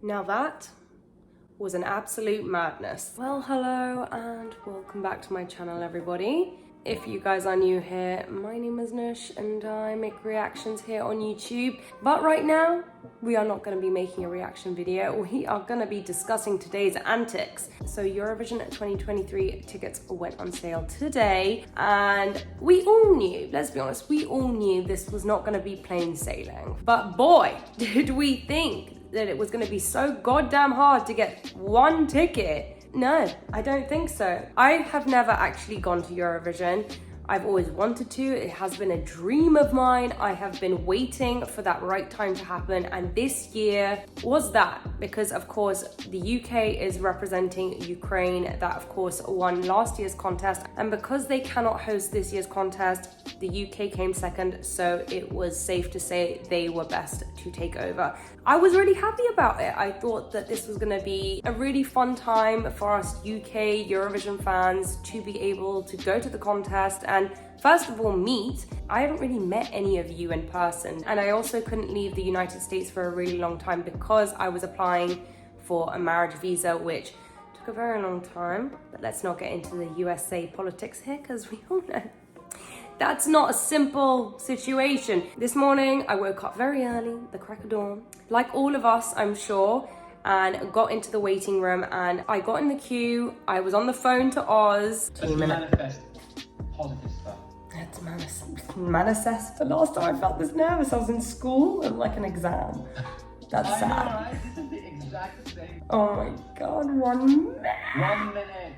Now that was an absolute madness. Well, hello and welcome back to my channel, everybody. If you guys are new here, my name is Nush and I make reactions here on YouTube. But right now, we are not going to be making a reaction video. We are going to be discussing today's antics. So Eurovision 2023 tickets went on sale today and we all knew, let's be honest, we all knew this was not going to be plain sailing. But boy, did we think that it was going to be so goddamn hard to get one ticket. No, I don't think so. I have never actually gone to Eurovision. I've always wanted to. It has been a dream of mine. I have been waiting for that right time to happen. And this year was that because, of course, the UK is representing Ukraine that, of course, won last year's contest. And because they cannot host this year's contest, the UK came second. So it was safe to say they were best to take over. I was really happy about it. I thought that this was going to be a really fun time for us UK Eurovision fans to be able to go to the contest and first of all meet. I haven't really met any of you in person, and I also couldn't leave the United States for a really long time because I was applying for a marriage visa, which took a very long time. But let's not get into the USA politics here because we all know that's not a simple situation. This morning, I woke up very early, the crack of dawn, like all of us, I'm sure, and got into the waiting room and I got in the queue. I was on the phone to Oz. Let's manifest positive stuff. Let's manifest. The last time I felt this nervous, I was in school and like an exam. That's sad. I know, right? This is the exact same. Oh my God, 1 minute. 1 minute.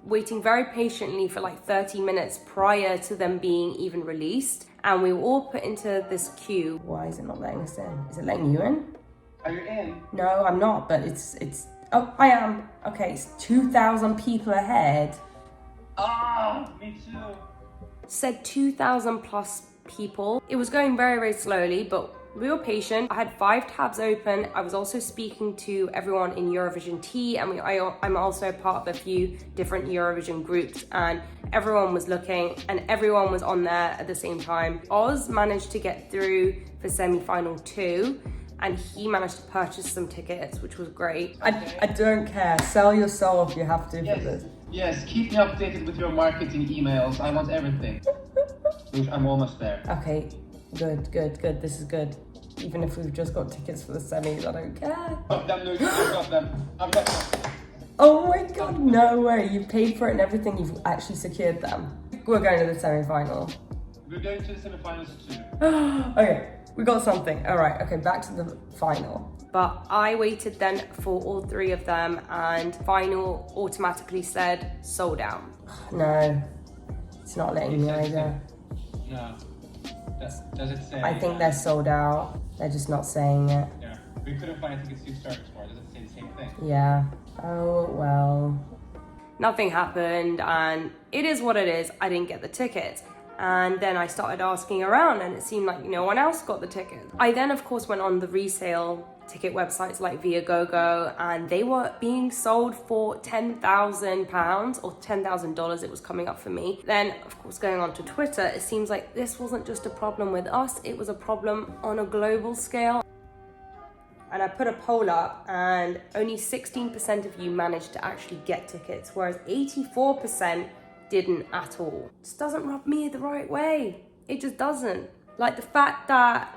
Waiting very patiently for like 30 minutes prior to them being even released. And we were all put into this queue. Why is it not letting us in? Is it letting you in? Are you in? No, I'm not, but it's, oh, I am. Okay, it's 2,000 people ahead. Ah, me too. Said 2,000 plus people. It was going very, very slowly, but we were patient. I had 5 tabs open. I was also speaking to everyone in Eurovision Tea, and I'm also part of a few different Eurovision groups, and everyone was looking and everyone was on there at the same time. Oz managed to get through for semi-final 2, and he managed to purchase some tickets, which was great. I don't care. Sell your soul if you have to for this. Yes, keep me updated with your marketing emails. I want everything. I'm almost there. Okay. Good. This is good. Even if we've just got tickets for the semis, I don't care. I've got them. Oh my God, no way. You paid for it and everything, you've actually secured them. We're going to the semi-final. We're going to the semi-finals too. Okay, we got something. All right, okay, back to the final. But I waited then for all 3 of them and final automatically said sold out. No, it's not letting me either. No. Does it say? I think they're sold out. They're just not saying it. Yeah. We couldn't find tickets to service for. Does it say the same thing? Yeah. Oh, well. Nothing happened and it is what it is. I didn't get the tickets. And then I started asking around and it seemed like no one else got the tickets. I then, of course, went on the resale ticket websites like Viagogo, and they were being sold for £10,000 or $10,000 it was coming up for me. Then, of course, going on to Twitter, it seems like this wasn't just a problem with us, it was a problem on a global scale. And I put a poll up and only 16% of you managed to actually get tickets, whereas 84% didn't at all. It just doesn't rub me the right way. It just doesn't. Like the fact that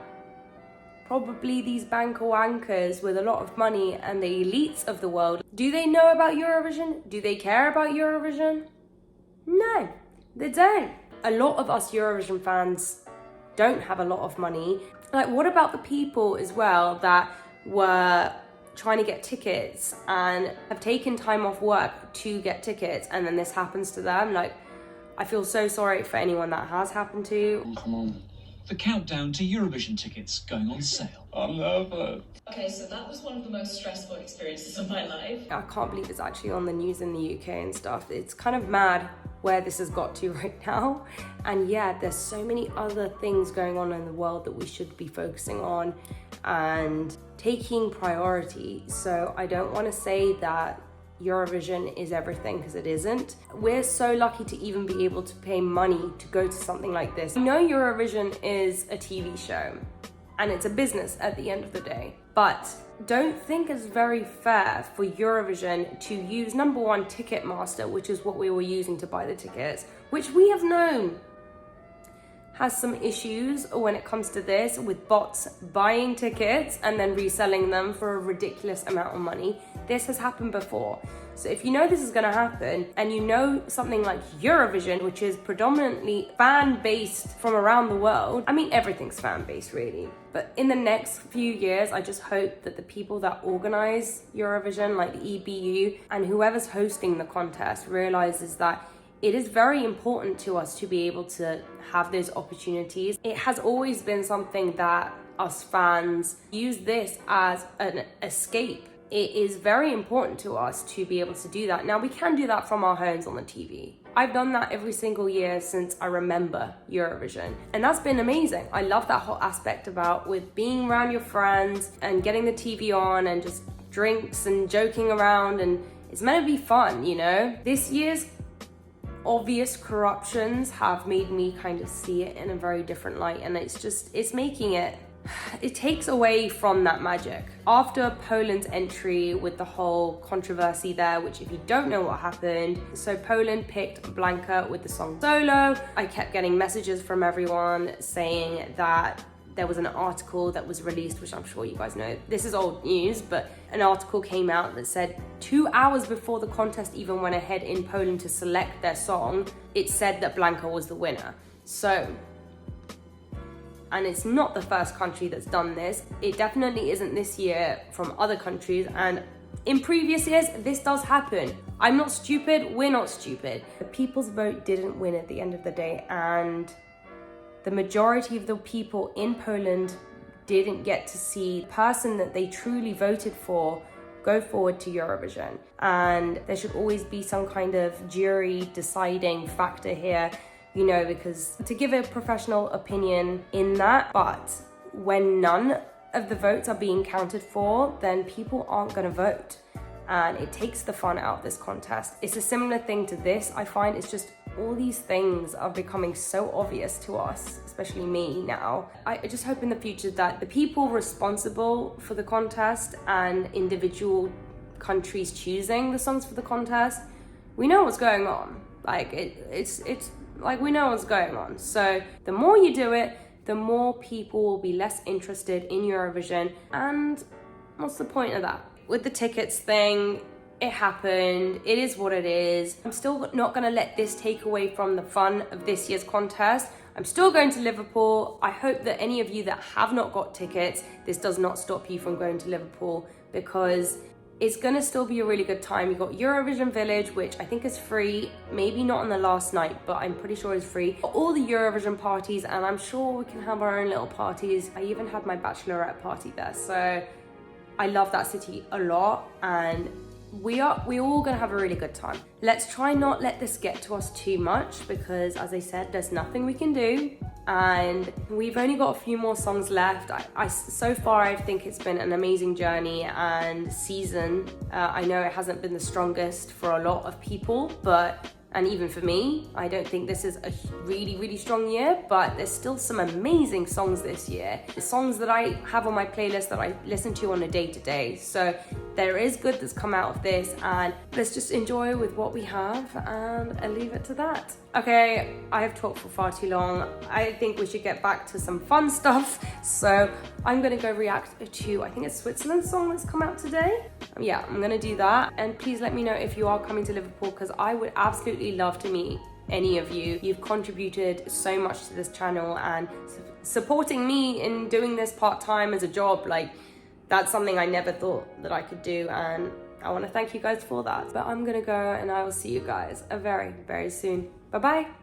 probably these banker wankers with a lot of money and the elites of the world, do they know about Eurovision? Do they care about Eurovision? No, they don't. A lot of us Eurovision fans don't have a lot of money. Like, what about the people as well that were trying to get tickets and have taken time off work to get tickets and then this happens to them? Like, I feel so sorry for anyone that has happened to. Come on. The countdown to Eurovision tickets going on sale. I'm nervous. Okay, so that was one of the most stressful experiences of my life. I can't believe it's actually on the news in the UK and stuff. It's kind of mad where this has got to right now. And yeah, there's so many other things going on in the world that we should be focusing on and taking priority. So I don't want to say that Eurovision is everything, because it isn't. We're so lucky to even be able to pay money to go to something like this. I know Eurovision is a TV show and it's a business at the end of the day, But don't think it's very fair for Eurovision to use number one Ticketmaster, which is what we were using to buy the tickets, which we have known has some issues when it comes to this, with bots buying tickets and then reselling them for a ridiculous amount of money. This has happened before. So if you know this is gonna happen, and you know something like Eurovision, which is predominantly fan-based from around the world, I mean, everything's fan-based really. But in the next few years, I just hope that the people that organize Eurovision, like the EBU, and whoever's hosting the contest realizes that it is very important to us to be able to have those opportunities. It has always been something that us fans use this as an escape. It is very important to us to be able to do that. Now, we can do that from our homes on the TV. I've done that every single year since I remember Eurovision, and that's been amazing. I love that whole aspect about with being around your friends and getting the TV on and just drinks and joking around, and it's meant to be fun, you know? This year's obvious corruptions have made me kind of see it in a very different light, and it's making it takes away from that magic. After Poland's entry with the whole controversy there, which if you don't know what happened, so Poland picked Blanka with the song Solo. I kept getting messages from everyone saying that there was an article that was released, which I'm sure you guys know. This is old news, but an article came out that said 2 hours before the contest even went ahead in Poland to select their song, it said that Blanka was the winner. So, and it's not the first country that's done this. It definitely isn't this year from other countries, and in previous years, this does happen. I'm not stupid, we're not stupid. The people's vote didn't win at the end of the day, and the majority of the people in Poland didn't get to see the person that they truly voted for go forward to Eurovision. And there should always be some kind of jury deciding factor here, you know, because to give a professional opinion in that, but when none of the votes are being counted for, then people aren't gonna vote. And it takes the fun out of this contest. It's a similar thing to this, I find. It's just all these things are becoming so obvious to us, especially me now. I just hope in the future that the people responsible for the contest and individual countries choosing the songs for the contest, we know what's going on. Like it's like we know what's going on. So the more you do it, the more people will be less interested in Eurovision. And what's the point of that? With the tickets thing, it happened, it is what it is. I'm still not gonna let this take away from the fun of this year's contest. I'm still going to Liverpool. I hope that any of you that have not got tickets, this does not stop you from going to Liverpool, because it's gonna still be a really good time. You've got Eurovision Village, which I think is free, maybe not on the last night, but I'm pretty sure it's free. All the Eurovision parties, and I'm sure we can have our own little parties. I even had my bachelorette party there, so I love that city a lot, and we're all gonna have a really good time. Let's try not let this get to us too much, because as I said, there's nothing we can do, and we've only got a few more songs left. So far I think it's been an amazing journey and season. I know it hasn't been the strongest for a lot of people, and even for me, I don't think this is a really, really strong year, but there's still some amazing songs this year. The songs that I have on my playlist that I listen to on a day-to-day. So there is good that's come out of this, and let's just enjoy with what we have, and I'll leave it to that. Okay, I have talked for far too long. I think we should get back to some fun stuff. So I'm gonna go react to, I think it's Switzerland's song that's come out today. Yeah, I'm gonna do that. And please let me know if you are coming to Liverpool, because I would absolutely love to meet any of you. You've contributed so much to this channel and supporting me in doing this part-time as a job. Like, that's something I never thought that I could do, and I want to thank you guys for that. But I'm gonna go, and I will see you guys very, very soon. Bye-bye.